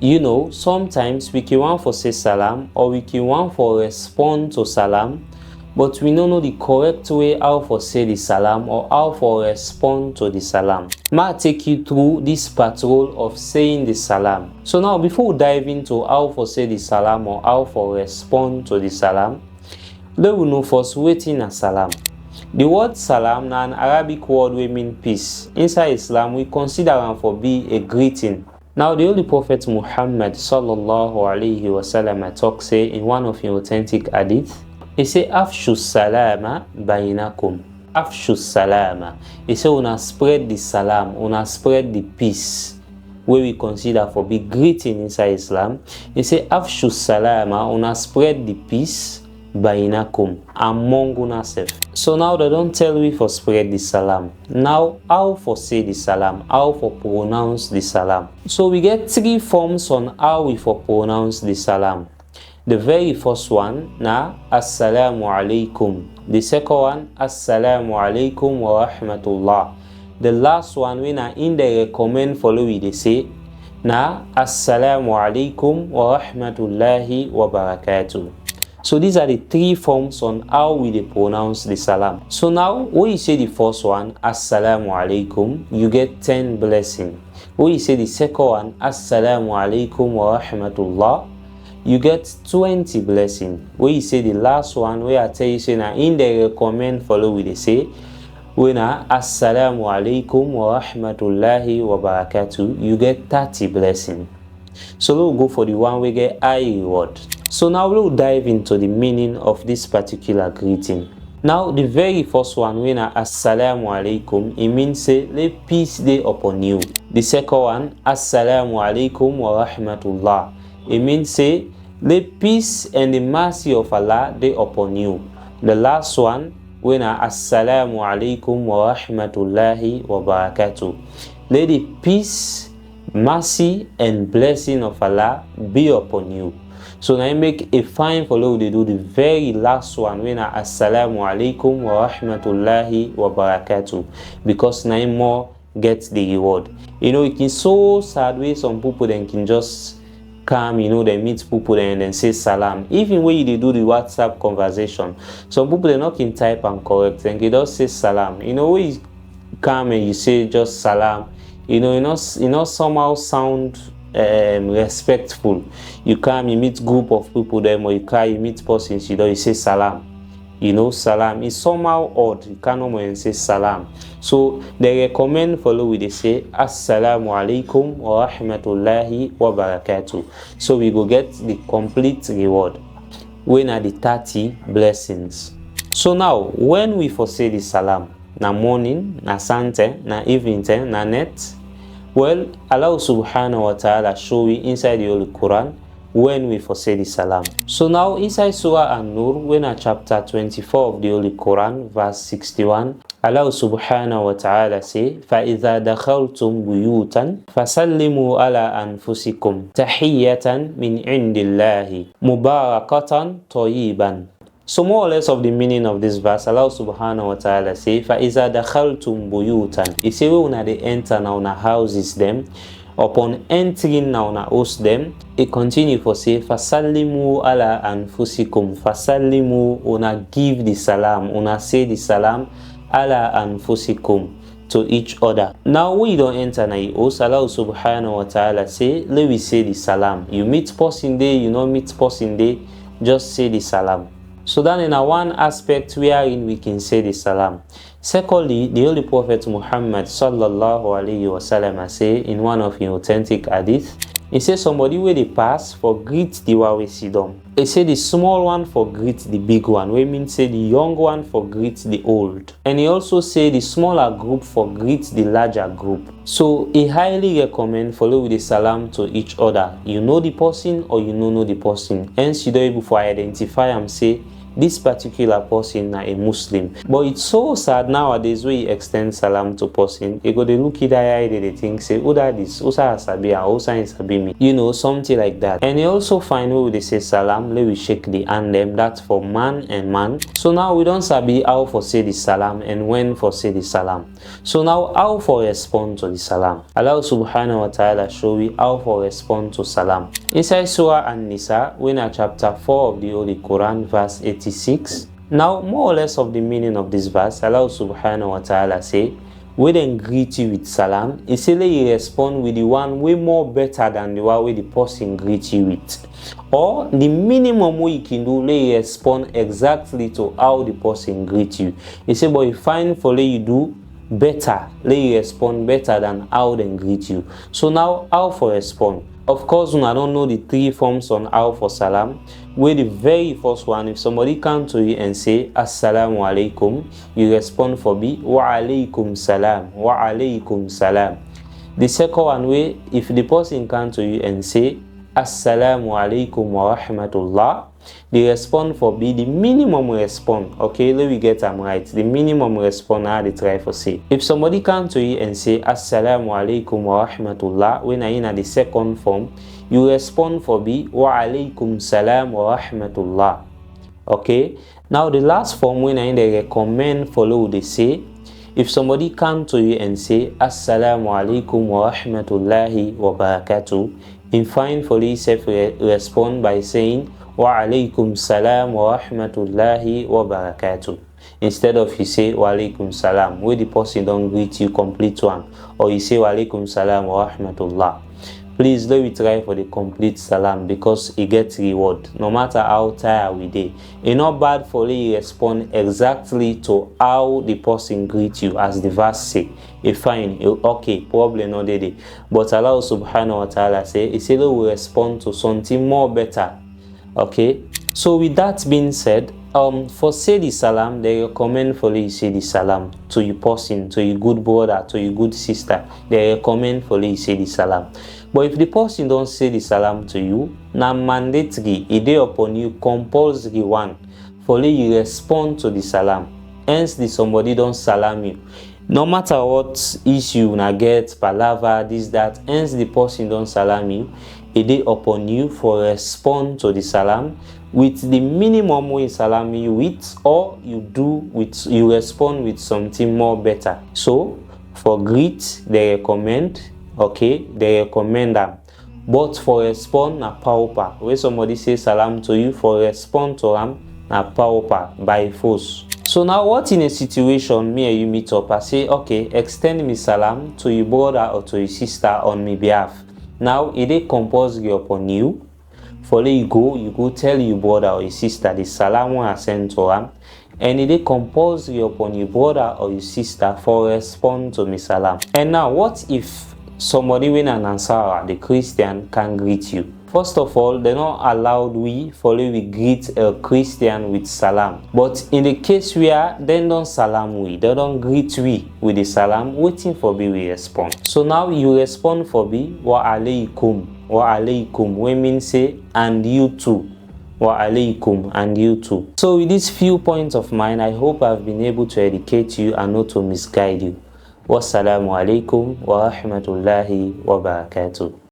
You know, sometimes we can want for say salam or we can want for respond to salam, but we don't know the correct way how for say the salam or how for respond to the salam. I'll take you through this patrol of saying the salam. So now before we dive into how for say the salam or how for respond to the salam, let we know first wetin na salam. The word salam na an Arabic word wey mean peace. Inside Islam, we consider am for be a greeting. Now the Holy Prophet Muhammad sallallahu alaihi wasallam talk say in one of his authentic hadith, he say afshu salama bainakum. Afshu salama. He say una spread the salam, una spread the peace, where we consider for be greeting inside Islam. He say afshu salama, una spread the peace bainakum, among una self. So now they don't tell we for spread the salam. Now how for say the salam, how for pronounce the salam. So we get three forms on how we for pronounce the salam. The very first one na assalamu alaikum. The second one assalamu alaikum wa rahmatullah. The last one we na in the recommend follow we they say na assalamu alaikum wa rahmatullahi wa barakatuh. So these are the three forms on how we they pronounce the salam. So now when you say the first one assalamu alaikum, you get 10 blessings. When you say the second one assalamu alaikum wa rahmatullah, you get 20 blessings. When you say the last one, where I tell you say na in the recommend follow we they say when assalamu alaikum wa rahmatullahi wa barakatuh, you get 30 blessings. So we'll go for the one we get high reward. So now we'll dive into the meaning of this particular greeting. Now the very first one, when assalamu alaikum, it means say let peace be upon you. The second one, assalamu alaikum wa rahmatullah, it means say let peace and the mercy of Allah be upon you. The last one, when assalamu alaikum wa rahmatullahi wa barakatuh, let the peace, mercy and blessing of Allah be upon you. So now I make a fine follow they do the very last one when assalamu alaikum wa rahmatullahi wa barakatuh, because now more gets the reward. You know, it is so sad way some people then can just come, you know, they meet people and then say salam. Even when they do the WhatsApp conversation, some people they not can type and correct and they just say salam. You know, when you come and you say just salam, you know somehow sound respectful. You come, you meet group of people them, or you come, you meet persons, you say salam. You know, salam is somehow odd. You can't say salam. So they recommend follow with they say assalamu alaikum wa rahmatullahi wa barakatuh. So we go get the complete reward. When are the 30 blessings. So now when we for say the salam, na morning, na sante, na evening, na net, well, Allah subhanahu wa ta'ala show we inside the Holy Quran when we for say the salam. So now inside Surah An-Nur, when a chapter 24 of the Holy Quran, verse 61, Allah subhanahu wa ta'ala say, فَإِذَا دَخَلْتُمْ بُيُوتًا فَسَلِّمُوا عَلَىٰ أَنفُسِكُمْ تَحِيَّةً مِنْ عِنْدِ اللَّهِ مُبَارَكَةً طَيِّبًا. So more or less of the meaning of this verse, Allah subhanahu wa ta'ala say, فَإِذَا دَخَلْتُمْ بُيُوتًا. He say, when they enter now na houses them, upon entering now na host them, it continue for say, فَسَلِّمُوا عَلَىٰ أَنفُسِكُمْ. فَسَلِّمُوا, una give the salam, una say the salam, عَلَىٰ أَنفُسِكُمْ, to each other. Now we don't enter na host, Allah subhanahu wa ta'ala say, let we say the salam. You meet person day, you not meet person day, just say the salam. So then in a one aspect wherein we can say the salam. Secondly, the Holy Prophet Muhammad sallallahu alaihi wasallam say in one of his authentic hadith, he says somebody where they pass for greet the one we see them. He say the small one for greet the big one, we mean say the young one for greet the old. And he also say the smaller group for greet the larger group. So he highly recommend follow with the salam to each other. You know the person or you don't know the person. Hence you don't able to identify and say this particular person na a Muslim. But it's so sad nowadays when you extend salam to person, you go to look at eye, they think say, who that is, usa sabia, usa sabimi, you know, something like that. And you also find where they say salam, let we shake the hand them, that's for man and man. So now we don't sabi how for say the salam and when for say the salam. So now how for respond to the salam. Allah subhanahu wa ta'ala show we how for respond to salam. Inside Surah An-Nisa, we in chapter 4 of the Holy Quran, verse 86. Now, more or less of the meaning of this verse, Allah subhanahu wa ta'ala say, we then greet you with salam. He say, let you respond with the one way more better than the one way the person greet you with. Or the minimum way you can do, let you respond exactly to how the person greet you. He say, but you find for let you do better, let you respond better than how they greet you. So now, how for respond? Of course, I don't know the 3 forms on how for salam. Where the very first one, if somebody come to you and say assalamu alaikum, you respond for B, wa alaikum salam, wa alaikum salam. The second one, where if the person come to you and say assalamu alaikum wa rahmatullah, the respond for B, the minimum respond. Okay, let me get them right. The minimum respond how they try for say. If somebody come to you and say assalamu alaikum wa rahmatullah, when I in the second form, you respond for B, wa alaikum salam wa rahmatullah. Okay, now the last form, when I they recommend follow, they say, if somebody come to you and say assalamu alaikum wa rahmatullahi wa barakatuh, in fine for yourself respond by saying wa alaikum salam wa rahmatullahi wa barakatuh. Instead of you say wa alaikum salam, where the person don't greet you complete one, or you say wa alaikum salam wa rahmatullah. Please let me try for the complete salam because it gets reward no matter how tired we dey. It's not bad for you respond exactly to how the person greet you as the verse say. It's fine, okay, problem not there. But Allah subhanahu wa ta'ala say, he said we will respond to something more better. Okay, so with that being said, for say the salam, they recommend for you say the salam to your person, to your good brother, to your good sister. They recommend for you say the salam. But if the person don't say the salam to you, now mandatory, it is upon you, compulsory one, for you respond to the salam. Hence, the somebody don't salam you. No matter what issue na get, palava, this, that, hence the person don't salam you, it is upon you for respond to the salam with the minimum way salam you with, or you respond with something more better. So for greet, they recommend, okay, they recommend them. But for respond na pauper. When somebody say salam to you, for respond to them na pauper by force. So now what in a situation me and you meet up, I say, okay, extend me salam to your brother or to your sister on my behalf. Now it is compulsory upon you. For you go tell your brother or your sister the salam I send to them. And it is compulsory upon your brother or your sister for respond to me salam. And now what if somebody when an Ansara, the Christian, can greet you? First of all, they're not allowed we greet a Christian with salam. But in the case where they don't salam we, they don't greet we with the salam, waiting for B we respond. So now you respond for B, wa alaikum, we mean say, and you too. Wa alaikum, and you too. So with these few points of mine, I hope I've been able to educate you and not to misguide you. Wassalamu alaikum wa rahmatullahi wa barakatuh.